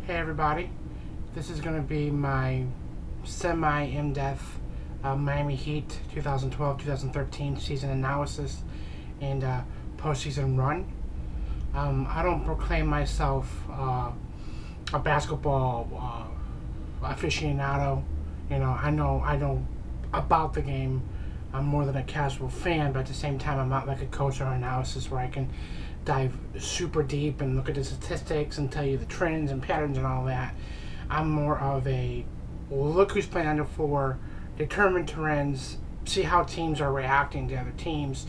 Hey everybody, this is going to be my semi-in-depth Miami Heat 2012-2013 season analysis and postseason run. I don't proclaim myself a basketball aficionado. I know about the game. I'm more than a casual fan, but at the same time, I'm not like a coach or analysis where I can dive super deep and look at the statistics and tell you the trends and patterns and all that. I'm more of a look who's playing on the floor, determine trends, see how teams are reacting to other teams.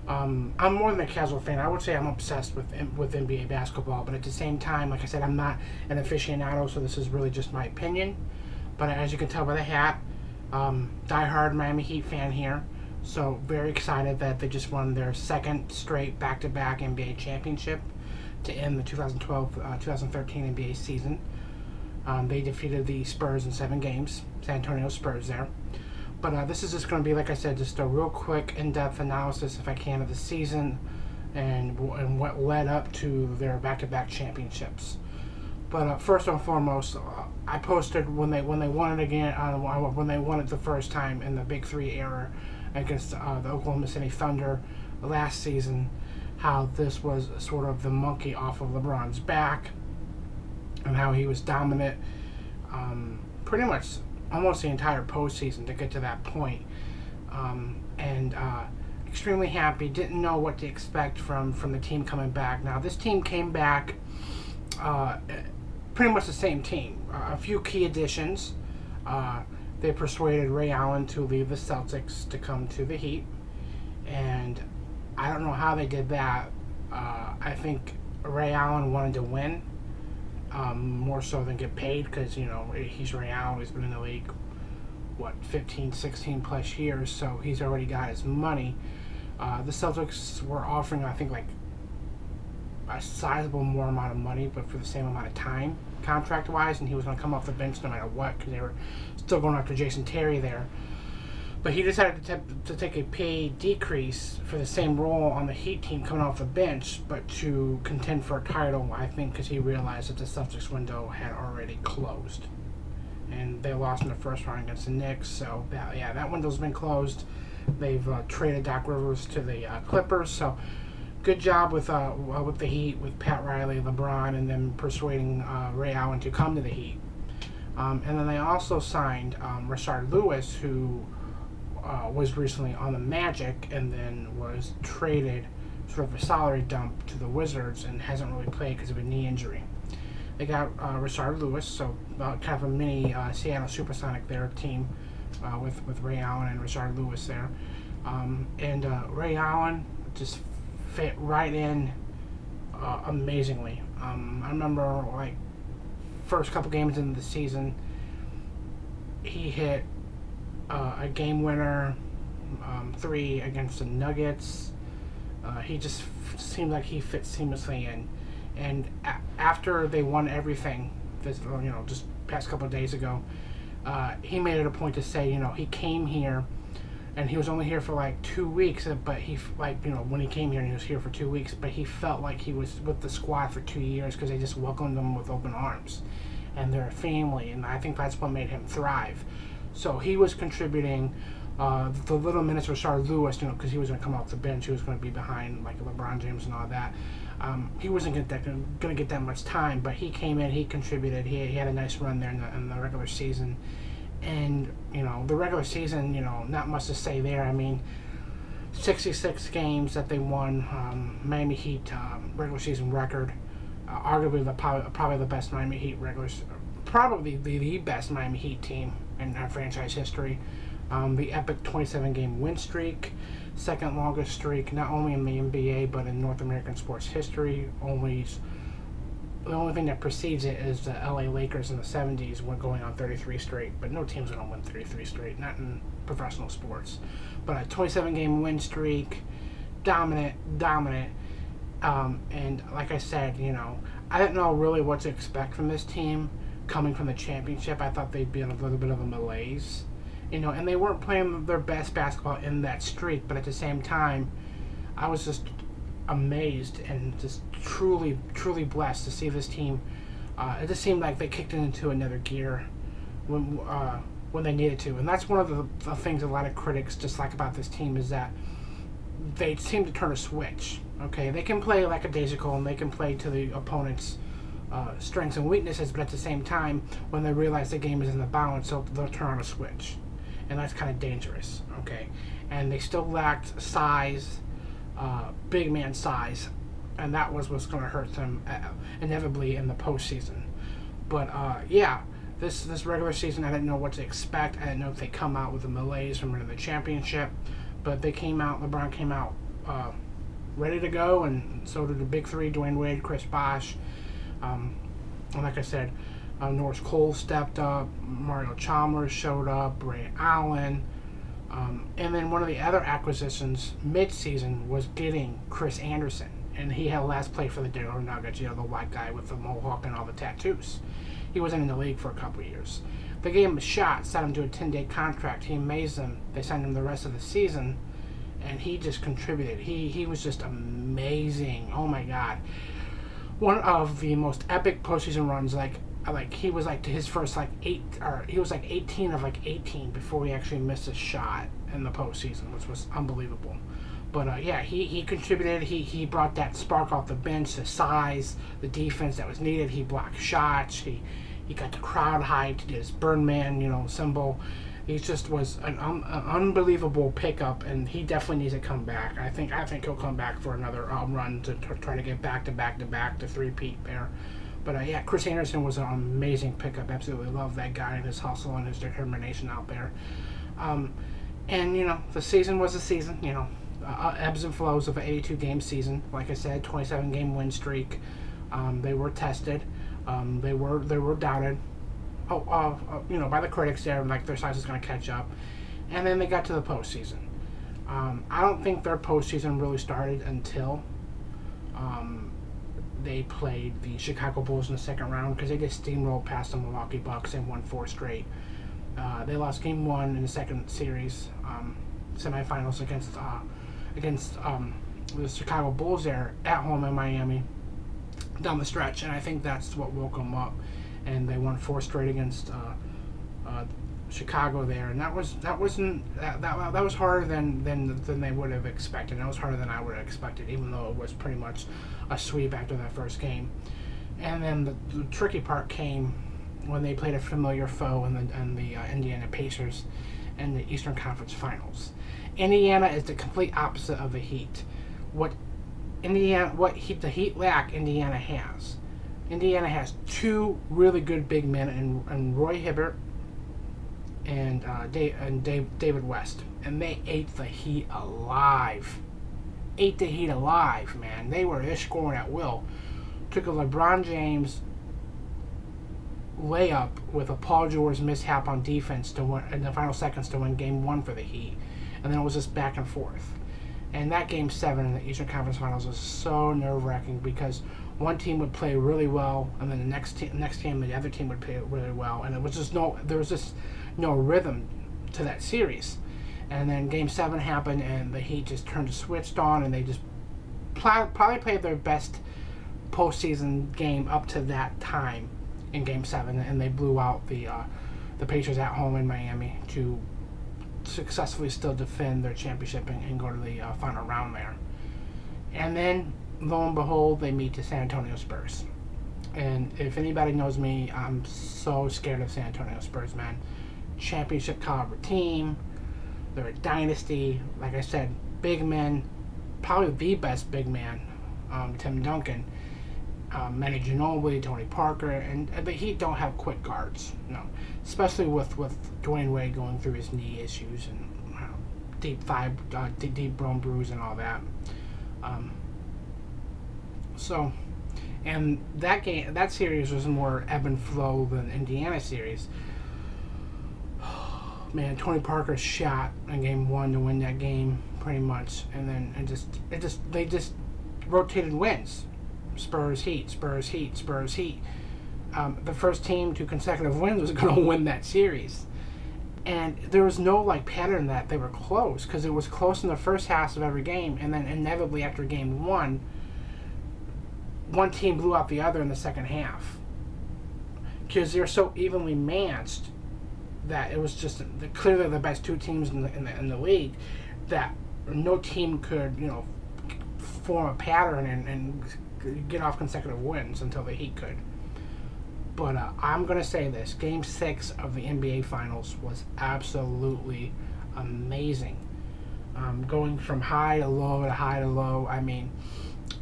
I'm more than a casual fan. I would say I'm obsessed with NBA basketball, but at the same time, like I said, I'm not an aficionado, so this is really just my opinion. But as you can tell by the hat, die-hard Miami Heat fan here. So very excited that they just won their second straight back-to-back NBA championship to end the 2012-2013 NBA season. They defeated the Spurs in 7 games, San Antonio Spurs there. But this is just going to be, like I said, just a real quick, in-depth analysis, if I can, of the season and what led up to their back-to-back championships. But first and foremost, I posted when they won it again, when they won it the first time in the Big Three era against the Oklahoma City Thunder last season, how this was sort of the monkey off of LeBron's back, and how he was dominant pretty much almost the entire postseason to get to that point. And extremely happy. Didn't know what to expect from the team coming back. Now this team came back pretty much the same team. A few key additions. They persuaded Ray Allen to leave the Celtics to come to the Heat, and I don't know how they did that. I think Ray Allen wanted to win more so than get paid, because he's Ray Allen. He's been in the league 15, 16 plus years, so he's already got his money. The Celtics were offering, I think, like a sizable more amount of money, but for the same amount of time, contract-wise, and he was going to come off the bench no matter what, because they were still going after Jason Terry there. But he decided to take a pay decrease for the same role on the Heat team coming off the bench, but to contend for a title, I think, because he realized that the Celtics window had already closed. And they lost in the first round against the Knicks, so that window's been closed. They've traded Doc Rivers to the Clippers, so good job with the Heat, with Pat Riley, LeBron, and then persuading Ray Allen to come to the Heat. And then they also signed Rashard Lewis, who was recently on the Magic and then was traded, sort of a salary dump, to the Wizards and hasn't really played because of a knee injury. They got Rashard Lewis, so kind of a mini Seattle Supersonic their team with Ray Allen and Rashard Lewis there. And Ray Allen just fit right in amazingly. I remember, like, first couple games into the season, he hit a game winner 3 against the Nuggets. He just seemed like he fit seamlessly in. And after they won everything, just past couple of days ago, he made it a point to say, he came here, and he was only here for like 2 weeks, but when he came here, and he was here for 2 weeks, but he felt like he was with the squad for 2 years because they just welcomed him with open arms, and they're a family, and I think that's what made him thrive. So he was contributing the little minutes with Rashard Lewis, because he was going to come off the bench. He was going to be behind like LeBron James and all that. He wasn't going to get that much time, but he came in, he contributed. He had a nice run there in the regular season. And, the regular season, not much to say there. I mean, 66 games that they won, Miami Heat regular season record. Arguably probably the best Miami Heat probably the best Miami Heat team in our franchise history. The epic 27-game win streak, second longest streak, not only in the NBA, but in North American sports history. The only thing that precedes it is the LA Lakers in the 70s when going on 33 straight, but no team's going to win 33 straight, not in professional sports. But a 27-game win streak, dominant, and like I said, I didn't know really what to expect from this team coming from the championship. I thought they'd be in a little bit of a malaise, and they weren't playing their best basketball in that streak, but at the same time, I was just amazed and just truly blessed to see this team It just seemed like they kicked it into another gear when they needed to. And that's one of the things a lot of critics dislike about this team is that they seem to turn a switch. Okay, they can play lackadaisical and they can play to the opponent's strengths and weaknesses, but at the same time, when they realize the game is in the balance, they'll turn on a switch. And that's kind of dangerous. Okay, and they still lacked size, big man size, and that was what's going to hurt them inevitably in the postseason. But yeah, this regular season, I didn't know what to expect. I didn't know if they come out with a malaise from winning the championship, but they came out. LeBron came out ready to go, and so did the big three: Dwayne Wade, Chris Bosh, and like I said, Norris Cole stepped up, Mario Chalmers showed up, Ray Allen. And then one of the other acquisitions mid-season was getting Chris Anderson. And he had last played for the Denver Nuggets, the white guy with the mohawk and all the tattoos. He wasn't in the league for a couple of years. They gave him a shot, signed him to a 10-day contract. He amazed them. They signed him the rest of the season, and he just contributed. He was just amazing. Oh, my God. One of the most epic postseason runs, he was to his first he was 18 of 18 before he actually missed a shot in the postseason, which was unbelievable. But yeah, he contributed. He brought that spark off the bench, the size, the defense that was needed. He blocked shots. He got the crowd hyped. He did his Birdman, symbol. He just was an unbelievable pickup, and he definitely needs to come back. I think he'll come back for another run to try to get back to three-peat there. But yeah, Chris Anderson was an amazing pickup. Absolutely love that guy and his hustle and his determination out there. And the season was a season. Ebbs and flows of an 82-game season. Like I said, 27-game win streak. They were tested. They were doubted. By the critics there, their size is going to catch up. And then they got to the postseason. I don't think their postseason really started until they played the Chicago Bulls in the second round, because they just steamrolled past the Milwaukee Bucks and won 4 straight. They lost Game 1 in the second series, semifinals against the Chicago Bulls there at home in Miami down the stretch, and I think that's what woke them up. And they won 4 straight against Chicago there, and that was harder than they would have expected. That was harder than I would have expected, even though it was pretty much a sweep after that first game. And then the tricky part came when they played a familiar foe in the Indiana Pacers in the Eastern Conference Finals. Indiana is the complete opposite of the Heat. The Heat lack, Indiana has. Indiana has 2 really good big men in Roy Hibbert and David West, and they ate the Heat alive. Man. They're scoring at will. Took a LeBron James layup with a Paul George mishap on defense to win in the final seconds to win Game 1 for the Heat, and then it was just back and forth. And that Game 7 in the Eastern Conference Finals was so nerve-wracking, because one team would play really well, and then the next game the other team would play really well, and there was just no rhythm to that series. And then Game 7 happened, and the Heat just switched on, and they just probably played their best postseason game up to that time in Game 7, and they blew out the Pacers at home in Miami to successfully still defend their championship and go to the final round there. And then, lo and behold, they meet the San Antonio Spurs. And if anybody knows me, I'm so scared of San Antonio Spurs, man. Championship caliber team. They're a dynasty. Like I said, big men. Probably the best big man, Tim Duncan. Manu Ginobili, Tony Parker, and the Heat don't have quick guards, no. Especially with Dwayne Wade going through his knee issues and deep bone bruise and all that. And that series was more ebb and flow than Indiana series. Man, Tony Parker shot in Game 1 to win that game, pretty much, and then they just rotated wins. Spurs Heat. The first team to consecutive wins was going to win that series, and there was no pattern that they were close, because it was close in the first half of every game, and then inevitably after Game 1, one team blew out the other in the second half. because they're so evenly matched that it was just clearly the best two teams in the league, that no team could, you know, form a pattern and get off consecutive wins until the Heat could. But I'm going to say this. Game 6 of the NBA Finals was absolutely amazing. Going from high to low to high to low. I mean,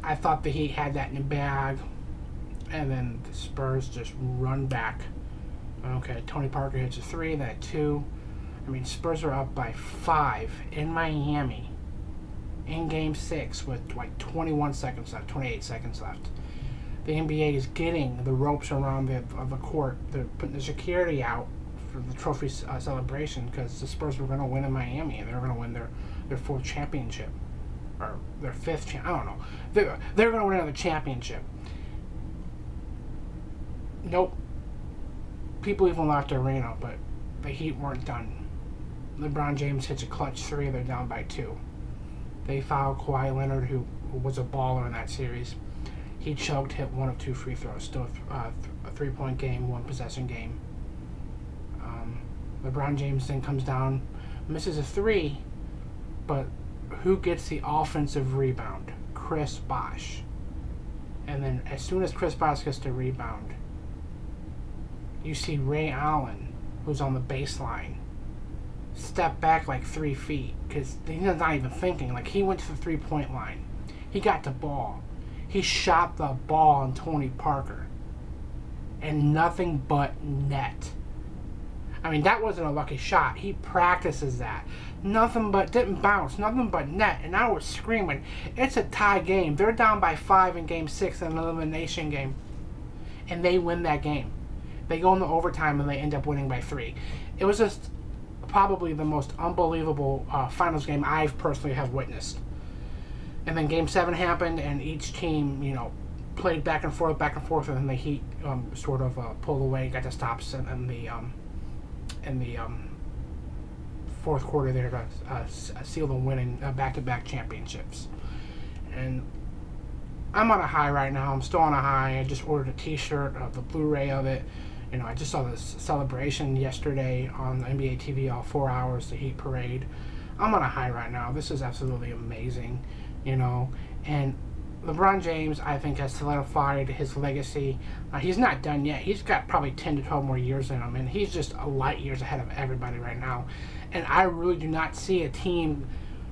I thought the Heat had that in the bag, and then the Spurs just run back. Okay, Tony Parker hits a 3, then a 2. I mean, Spurs are up by 5 in Miami in Game 6 with like 21 seconds left, 28 seconds left. The NBA is getting the ropes around the court. They're putting the security out for the trophy celebration because the Spurs were going to win in Miami, and they were going to win their 4th championship. Or their 5th I don't know. They're going to win another championship. Nope. People even left the arena, but the Heat weren't done. LeBron James hits a clutch 3. They're down by 2. They fouled Kawhi Leonard, who was a baller in that series. He choked, hit 1 of 2 free throws. Still a 3-point game, 1 possession game. LeBron James then comes down, misses a 3, but who gets the offensive rebound? Chris Bosh. And then as soon as Chris Bosh gets the rebound, you see Ray Allen, who's on the baseline, step back like 3 feet because he's not even thinking. Like, he went to the 3-point line. He got the ball. He shot the ball on Tony Parker. And nothing but net. I mean, that wasn't a lucky shot. He practices that. Nothing but, didn't bounce, nothing but net. And I was screaming, it's a tie game. They're down by 5 in Game 6 in an elimination game. And they win that game. They go into overtime and they end up winning by 3. It was just probably the most unbelievable finals game I've personally have witnessed. And then Game 7 happened, and each team, you know, played back and forth, and then the Heat sort of pulled away, got the stops in the fourth quarter there to seal the winning back-to-back championships. And I'm on a high right now. I'm still on a high. I just ordered a T-shirt, the Blu-ray of it. You know, I just saw this celebration yesterday on NBA TV, all 4 hours, the Heat parade. I'm on a high right now. This is absolutely amazing, you know. And LeBron James, I think, has solidified his legacy. He's not done yet. He's got probably 10 to 12 more years in him, and he's just a light years ahead of everybody right now. And I really do not see a team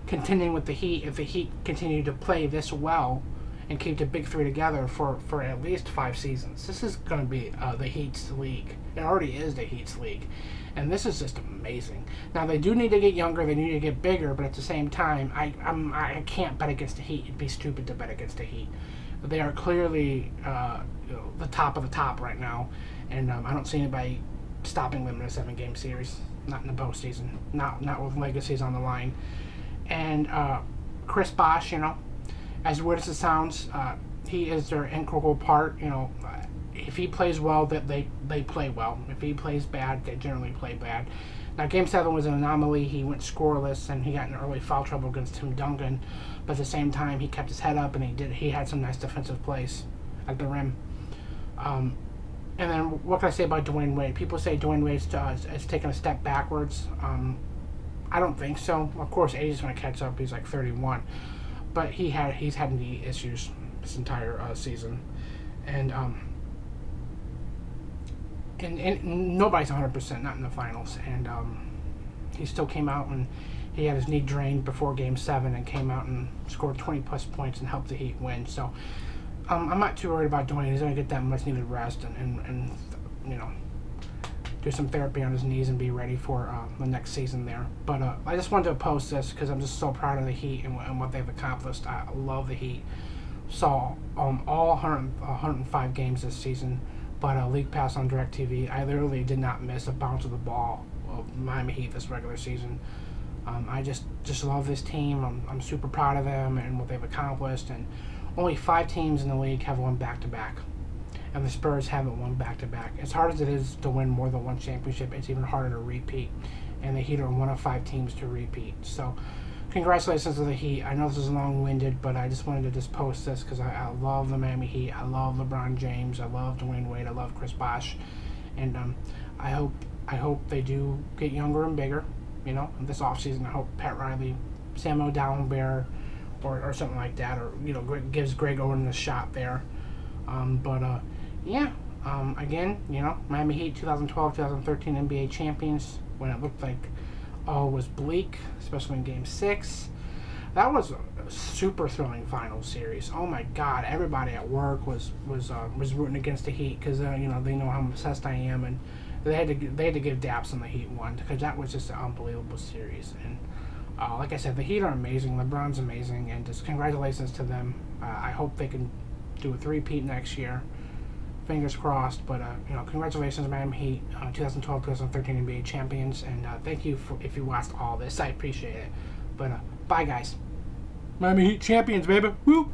contending with the Heat if the Heat continue to play this well and keep the big three together for at least 5 seasons. This is going to be the Heat's league. It already is the Heat's league. And this is just amazing. Now, they do need to get younger. They need to get bigger. But at the same time, I can't bet against the Heat. It'd be stupid to bet against the Heat. But they are clearly the top of the top right now. And I don't see anybody stopping them in a 7-game series. Not in the postseason. Not with legacies on the line. And Chris Bosh, you know, as weird as it sounds, he is their integral part. You know, if he plays well, that they play well. If he plays bad, they generally play bad. Now, Game 7 was an anomaly. He went scoreless, and he got in early foul trouble against Tim Duncan. But at the same time, he kept his head up, and he had some nice defensive plays at the rim. And then, what can I say about Dwayne Wade? People say Dwayne Wade has taken a step backwards. I don't think so. Of course, AD's going to catch up. He's like 31. But he's had knee issues this entire season. And nobody's 100%, not in the finals. And he still came out and he had his knee drained before Game 7 and came out and scored 20-plus points and helped the Heat win. So I'm not too worried about Dwayne. He's going to get that much needed rest and you know, do some therapy on his knees and be ready for the next season there. But I just wanted to post this because I'm just so proud of the Heat and what they've accomplished. I love the Heat. Saw all 105 games this season, but League Pass on DirecTV. I literally did not miss a bounce of the ball of Miami Heat this regular season. I just love this team. I'm super proud of them and what they've accomplished. And only 5 teams in the league have won back-to-back. And the Spurs haven't won back-to-back. As hard as it is to win more than one championship, it's even harder to repeat. And the Heat are one of 5 teams to repeat. So, congratulations to the Heat. I know this is long-winded, but I just wanted to just post this because I love the Miami Heat. I love LeBron James. I love Dwayne Wade. I love Chris Bosh. and I hope they do get younger and bigger. You know, this offseason, I hope Pat Riley, Samuel Dallenberg, or something like that, or gives Greg Oden a shot there. Yeah. Again, Miami Heat 2012-2013 NBA champions when it looked like all was bleak, especially in Game 6. That was a super thrilling final series. Oh my God! Everybody at work was rooting against the Heat because they know how obsessed I am, and they had to give daps on the Heat one because that was just an unbelievable series. And like I said, the Heat are amazing. LeBron's amazing, and just congratulations to them. I hope they can do a three-peat next year. Fingers crossed, but congratulations, Miami Heat, 2012-2013 NBA champions, and thank you if you watched all this. I appreciate it. But bye, guys. Miami Heat champions, baby. Woo!